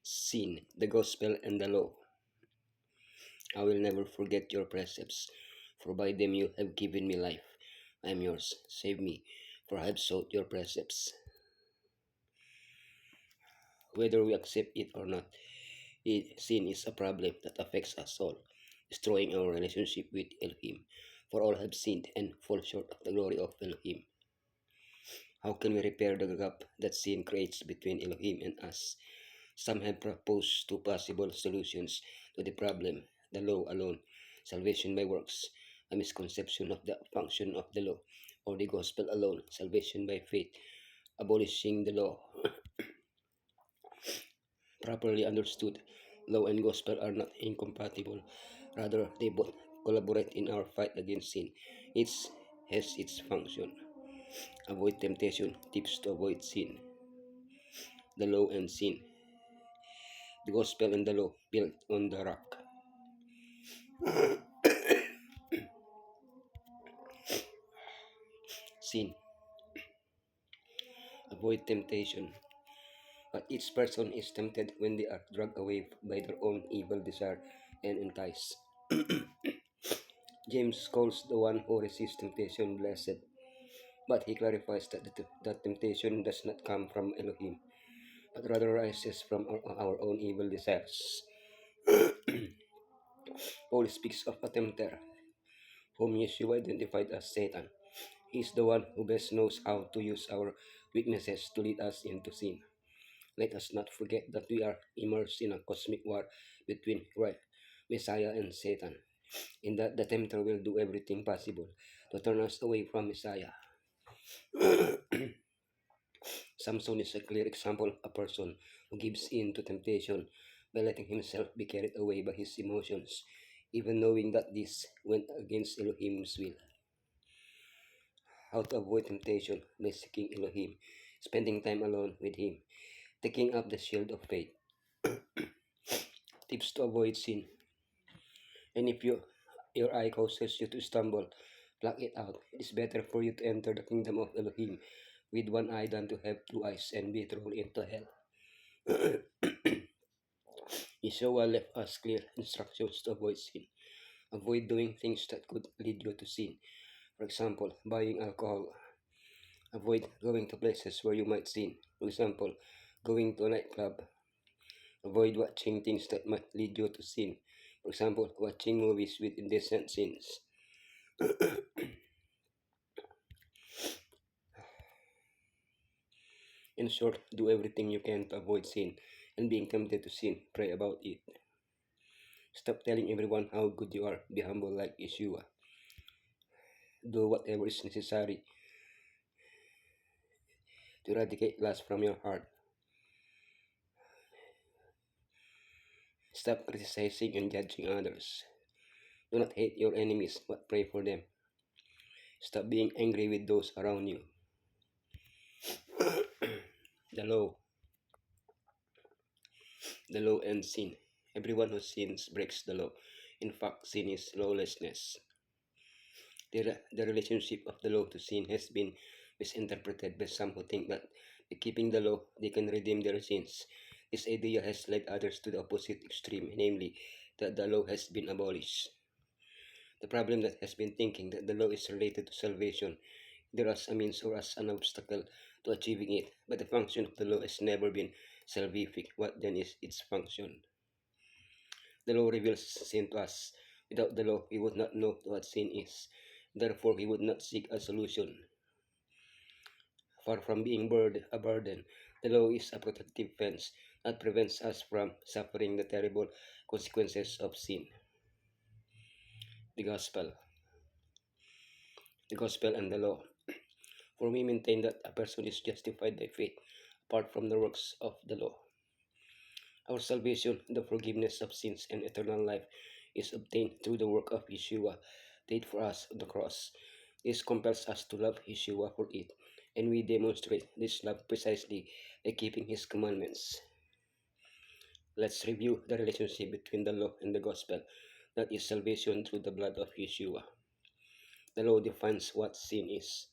Sin, the gospel, and the law. I will never forget your precepts, for by them you have given me life. I am yours. Save me, for I have sought your precepts. Whether we accept it or not, sin is a problem that affects us all, destroying our relationship with Elohim. For all have sinned and fall short of the glory of Elohim. How can we repair the gap that sin creates between Elohim and us? Some have proposed two possible solutions to the problem: the law alone, salvation by works, a misconception of the function of the law, or the gospel alone, salvation by faith, abolishing the law. Properly understood, law and gospel are not incompatible. Rather, they both collaborate in our fight against sin. Each has its function. Avoid temptation, tips to avoid sin. The law and sin. The gospel and the law built on the rock. Sin. Avoid temptation. But each person is tempted when they are dragged away by their own evil desire and enticed. James calls the one who resists temptation blessed, but he clarifies that temptation does not come from Elohim, but rather rises from our own evil desires. Paul speaks of a tempter, whom Yeshua identified as Satan. He is the one who best knows how to use our weaknesses to lead us into sin. Let us not forget that we are immersed in a cosmic war between Messiah and Satan, in that the tempter will do everything possible to turn us away from Messiah. Samson is a clear example of a person who gives in to temptation by letting himself be carried away by his emotions, even knowing that this went against Elohim's will. How to avoid temptation by seeking Elohim, spending time alone with Him, taking up the shield of faith. Tips to avoid sin. And if your eye causes you to stumble, pluck it out. It is better for you to enter the kingdom of Elohim with one eye than to have two eyes and be thrown into hell. Yeshua left us clear instructions to avoid sin. Avoid doing things that could lead you to sin. For example, buying alcohol. Avoid going to places where you might sin. For example, going to a nightclub. Avoid watching things that might lead you to sin. For example, watching movies with indecent scenes. In short, do everything you can to avoid sin, and being tempted to sin, pray about it. Stop telling everyone how good you are. Be humble like Yeshua. Do whatever is necessary to eradicate lust from your heart. Stop criticizing and judging others. Do not hate your enemies, but pray for them. Stop being angry with those around you. The law. The law and sin. Everyone who sins breaks the law. In fact, sin is lawlessness. The relationship of the law to sin has been misinterpreted by some who think that by keeping the law, they can redeem their sins. This idea has led others to the opposite extreme, namely, that the law has been abolished. The problem that has been thinking that the law is related to salvation, either as a means or as an obstacle to achieving it, but the function of the law has never been salvific. What then is its function? The law reveals sin to us. Without the law, we would not know what sin is. Therefore, we would not seek a solution. Far from being a burden, the law is a protective fence that prevents us from suffering the terrible consequences of sin. The Gospel. The Gospel and the Law. For we maintain that a person is justified by faith apart from the works of the law. Our salvation, the forgiveness of sins, and eternal life is obtained through the work of Yeshua, paid for us on the cross. This compels us to love Yeshua for it, and we demonstrate this love precisely by keeping His commandments. Let's review the relationship between the law and the gospel, that is salvation through the blood of Yeshua. The law defines what sin is.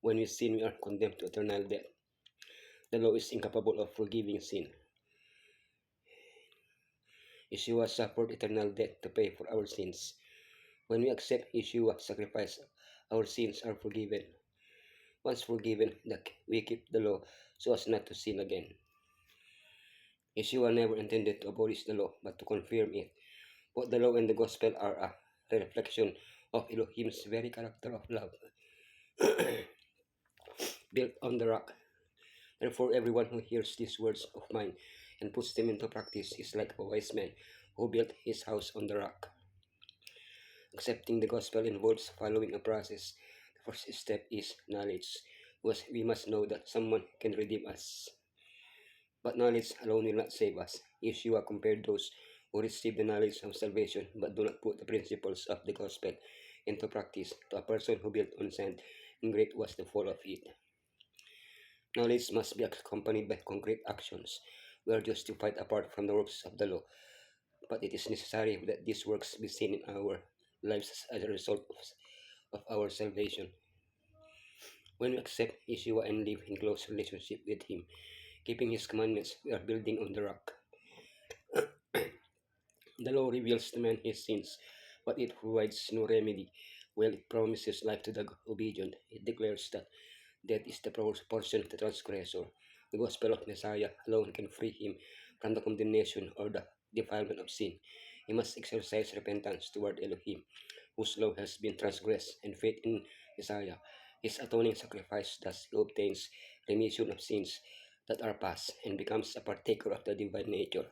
When we sin, we are condemned to eternal death. The law is incapable of forgiving sin. Yeshua suffered eternal death to pay for our sins. When we accept Yeshua's sacrifice, our sins are forgiven. Once forgiven, we keep the law so as not to sin again. Yeshua never intended to abolish the law, but to confirm it. Both the law and the gospel are a reflection of Elohim's very character of love, built on the rock. Therefore, everyone who hears these words of mine and puts them into practice is like a wise man who built his house on the rock. Accepting the gospel involves following a process. The first step is knowledge, because we must know that someone can redeem us. But knowledge alone will not save us. Yeshua compared those who receive the knowledge of salvation but do not put the principles of the gospel into practice to a person who built on sand, and great was the fall of it. Knowledge must be accompanied by concrete actions. We are justified apart from the works of the law, but it is necessary that these works be seen in our lives as a result of our salvation. When we accept Yeshua and live in close relationship with Him, keeping His commandments, we are building on the rock. The law reveals to man his sins, but it provides no remedy. While it promises life to the obedient, it declares that death is the portion of the transgressor. The gospel of Messiah alone can free him from the condemnation or the defilement of sin. He must exercise repentance toward Elohim, whose law has been transgressed, and faith in Messiah, his atoning sacrifice. Thus he obtains remission of sins that are past and becomes a partaker of the divine nature.